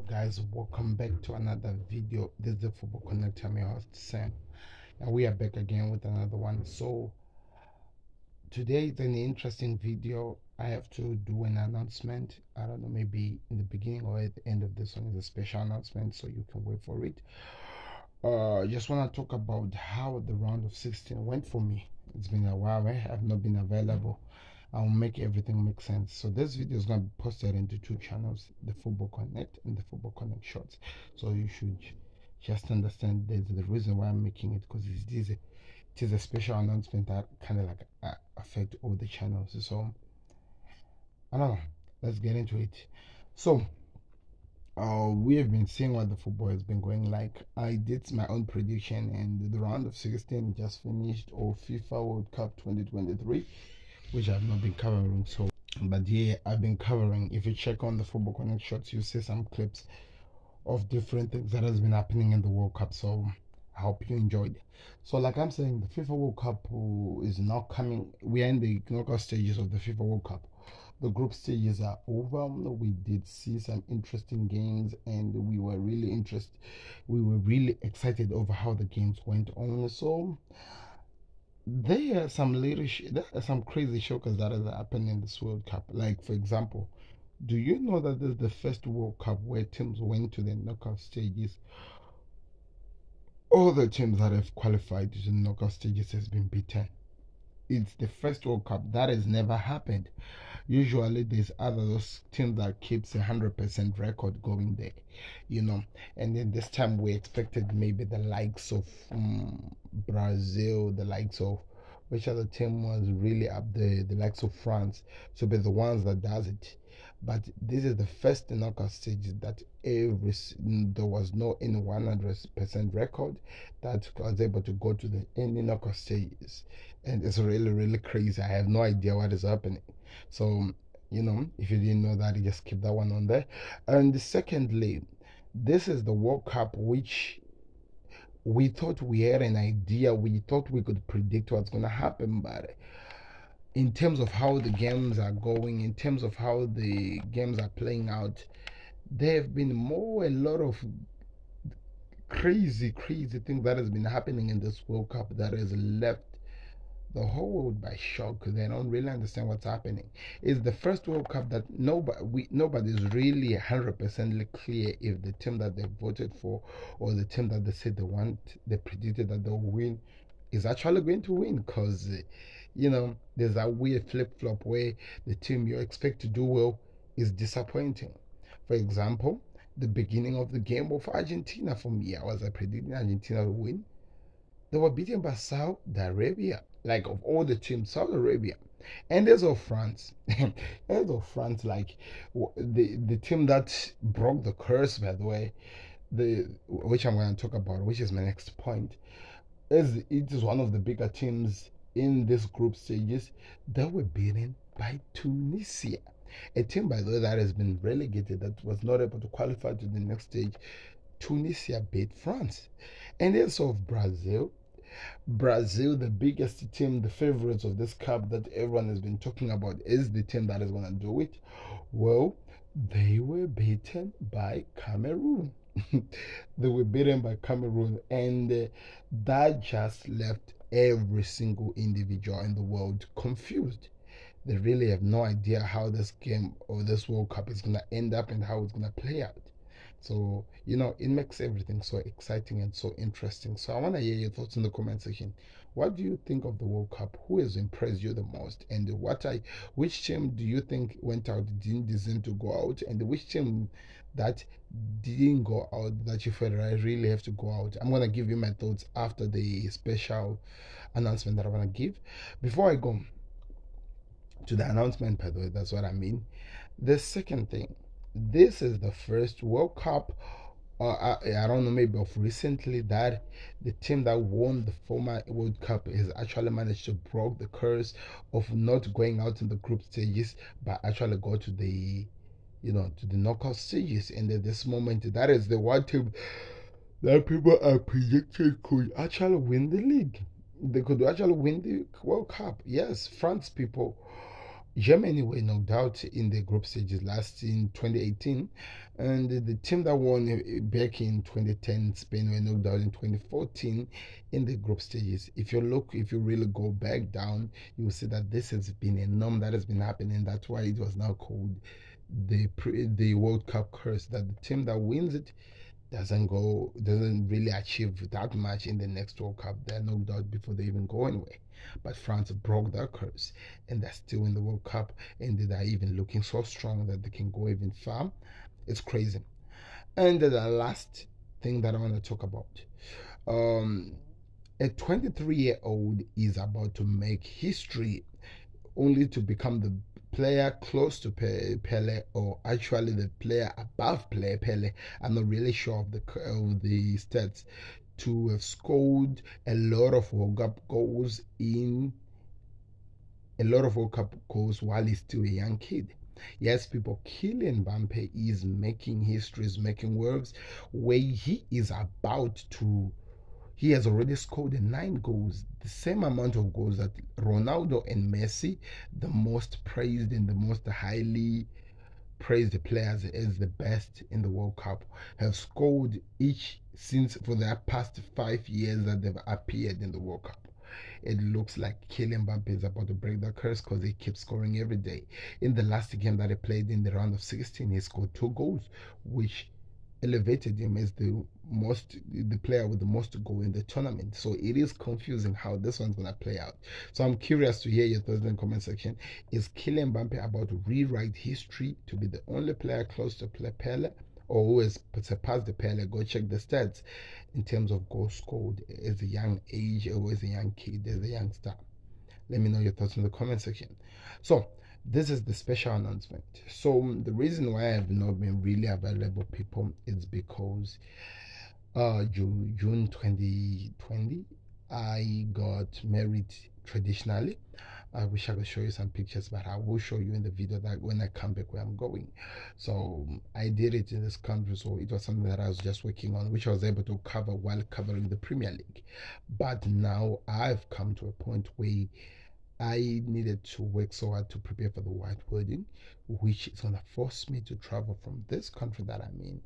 Guys, welcome back to another video. This is the Football Connect. I'm your host Sam, and we are back again with another one. So today is an interesting video. I have to do an announcement. I don't know, maybe in the beginning or at the end of this one is a special announcement, so you can wait for it. Just want to talk about how the round of 16 went for me. It's been a while. I have not been available. I'll make everything make sense. So this video is going to be posted into two channels, the Football Connect and the Football Connect Shorts. So you should just understand there's the reason why I'm making it, because it is a special announcement that kind of like affect all the channels. So I don't know. Let's get into it. So we have been seeing what the football has been going like. I did my own prediction, and the round of 16 just finished, or FIFA World Cup 2023, which I've not been covering. So, but yeah, I've been covering. If you check on the Football Connect Shorts, you see some clips of different things that has been happening in the World Cup. So I hope you enjoyed. So, like I'm saying, the FIFA World Cup is now coming. We are in the knockout stages of the FIFA World Cup. The group stages are over. We did see some interesting games, and we were really interested. We were really excited over how the games went on. So there are some crazy shockers that has happened in this World Cup. Like, for example, do you know that this is the first World Cup where teams went to the knockout stages? All the teams that have qualified to the knockout stages has been beaten. It's the first World Cup that has never happened. Usually there's those teams that keeps 100% record going there, and then this time we expected maybe the likes of Brazil, the likes of which other team was really up there, the likes of France, to be the ones that does it. But this is the first knockout stage that there was no in 100% record that was able to go to the any knockout stages, and it's really crazy. I have no idea what is happening. So if you didn't know that, you just keep that one on there. And secondly, this is the World Cup which we thought we had an idea, we thought we could predict what's going to happen, but in terms of how the games are going, in terms of how the games are playing out, there have been a lot of crazy things that has been happening in this World Cup that has left the whole world by shock. They don't really understand what's happening. It's the first World Cup that nobody's really 100% clear if the team that they voted for, or the team that they said they predicted that they'll win, is actually going to win. Because there's a weird flip-flop where the team you expect to do well is disappointing. For example, the beginning of the game of Argentina, for me, I was predicting Argentina to win. They were beaten by Saudi Arabia. Like, of all the teams, Saudi Arabia. And as of France, like the team that broke the curse, by the way, which I'm going to talk about, which is my next point, as it is one of the bigger teams in this group stages, they were beaten by Tunisia, a team, by the way, that has been relegated, that was not able to qualify to the next stage. Tunisia beat France. And as of Brazil, the biggest team, the favorites of this cup that everyone has been talking about, is the team that is going to do it. Well, they were beaten by Cameroon. They were beaten by Cameroon, and that just left every single individual in the world confused. They really have no idea how this game or this World Cup is going to end up and how it's going to play out. So, it makes everything so exciting and so interesting. So I want to hear your thoughts in the comment section. What do you think of the World Cup? Who has impressed you the most? And which team do you think went out, didn't deserve to go out? And which team that didn't go out that you felt I really have to go out? I'm going to give you my thoughts after the special announcement that I want to give. Before I go to the announcement, by the way, that's what I mean. The second thing, this is the first World Cup, I don't know, maybe of recently, that the team that won the former World Cup has actually managed to break the curse of not going out in the group stages, but actually go to the knockout stages. And at this moment, that is the one team that people are projected could actually win the league. They could actually win the World Cup. Yes, France people. Germany were knocked out in the group stages last in 2018, and the team that won back in 2010, Spain, were knocked out in 2014 in the group stages. If you really go back down, you will see that this has been a norm that has been happening. That's why it was now called the World Cup curse. That the team that wins it doesn't really achieve that much in the next World Cup. They're knocked out before they even go anywhere. But France broke that curse and they're still in the World Cup, and they are even looking so strong that they can go even far. It's crazy. And the last thing that I want to talk about. A 23-year-old is about to make history only to become the player close to Pele, or actually the player above Pele. I'm not really sure of the stats, to have scored a lot of World Cup goals while he's still a young kid. Yes, people, Kylian Mbappe is making history, is making waves, where he has already scored 9 goals, the same amount of goals that Ronaldo and Messi, the most praised and the most highly praised players as the best in the World Cup, have scored each since for their past 5 years that they've appeared in the World Cup. It looks like Kylian Mbappe is about to break the curse because he keeps scoring every day. In the last game that he played in the round of 16, he scored 2 goals, which elevated him as the player with the most goal in the tournament. So it is confusing how this one's gonna play out. So I'm curious to hear your thoughts in the comment section. Is Kylian Mbappe about to rewrite history to be the only player close to Pele, or who has surpassed the Pele? Go check the stats in terms of goals scored as a young age, or as a young kid, as a youngster. Let me know your thoughts in the comment section. So this is the special announcement. So the reason why I have not been really available, people, is because June 2020 I got married traditionally. I wish I could show you some pictures, but I will show you in the video that when I come back where I'm going. So I did it in this country, so it was something that I was just working on, which I was able to cover while covering the Premier League. But now I've come to a point where I needed to work so hard to prepare for the white wedding, which is going to force me to travel from this country that I'm in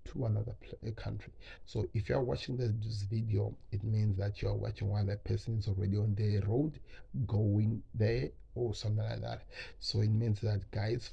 to another country. So if you're watching this video, it means that you're watching while that person is already on the road going there or something like that. So it means that, guys,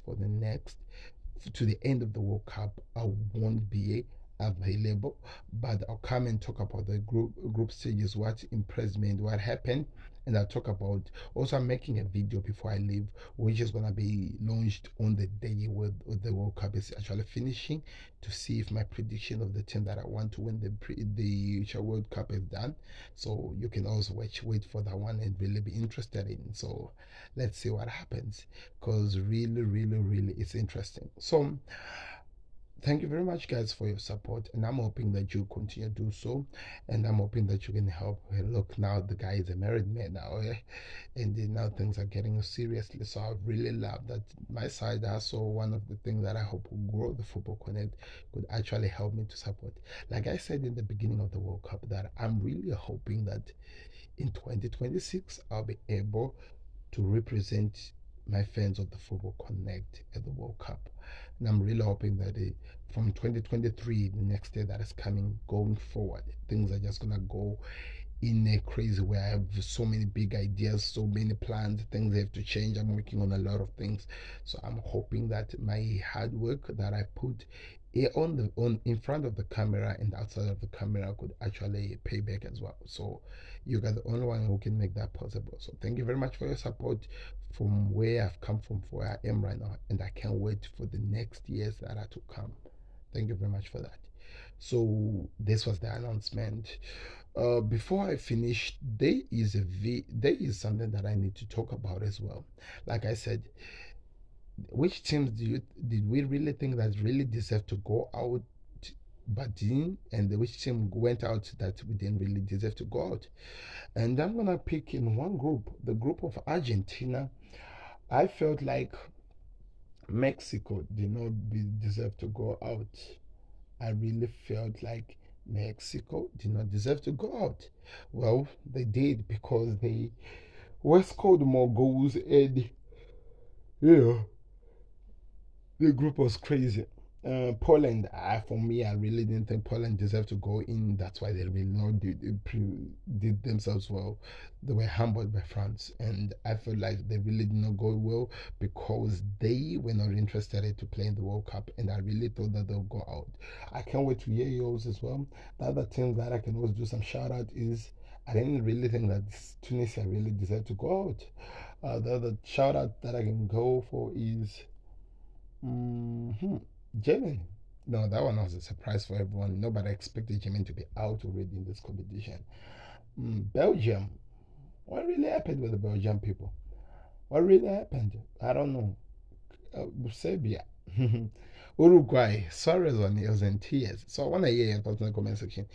to the end of the World Cup, I won't be available, but I'll come and talk about the group stages, what impressed me and what happened, and I'll talk about, also I'm making a video before I leave, which is gonna be launched on the day where the World Cup is actually finishing, to see if my prediction of the team that I want to win the World Cup is done. So you can also wait for that one and really be interested in. So let's see what happens, because really it's interesting. So thank you very much, guys, for your support, and I'm hoping that you continue to do so, and I'm hoping that you can help. Look, now the guy is a married man now, and now things are getting seriously. So I really love that my side hustle, one of the things that I hope will grow the Football Connect, could actually help me to support. Like I said in the beginning of the World Cup, that I'm really hoping that in 2026 I'll be able to represent my fans of the Football Connect at the World Cup. And I'm really hoping that from 2023, the next year that is coming, going forward, things are just gonna go in a crazy way. I have so many big ideas, so many plans, things have to change. I'm working on a lot of things, so I'm hoping that my hard work that I put on in front of the camera and outside of the camera could actually pay back as well. So you guys are the only one who can make that possible. So thank you very much for your support from where I've come from, for where I am right now, and I can't wait for the next years that are to come. Thank you very much for that. So this was the announcement. Before I finish, there is something that I need to talk about as well. Like I said, which teams did we really think that really deserve to go out but didn't, and which team went out that we didn't really deserve to go out? And I'm gonna pick in one group, the group of Argentina. I felt like Mexico did not deserve to go out. I really felt like Mexico did not deserve to go out. Well, they did, because they were scored more goals, and Yeah, the group was crazy. Poland, for me, I really didn't think Poland deserved to go in. That's why they really not did themselves well. They were humbled by France, and I feel like they really did not go well because they were not interested to play in the World Cup, and I really thought that they'll go out. I can't wait to hear yours as well. The other team that I can always do some shout out is I didn't really think that Tunisia really deserved to go out. The other shout out that I can go for is hmm Germany. No, that one was a surprise for everyone. Nobody expected Germany to be out already in this competition. Belgium. What really happened with the Belgian people? What really happened? I don't know. Serbia. Uruguay. Suarez was in tears. So I want to hear your thoughts in the comment section.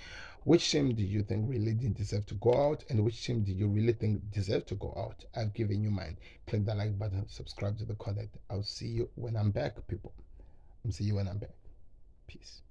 Which team did you think really didn't deserve to go out, and which team did you really think deserved to go out? I've given you mine. Click that like button, subscribe to the content. I'll see you when I'm back, people. I'll see you when I'm back. Peace.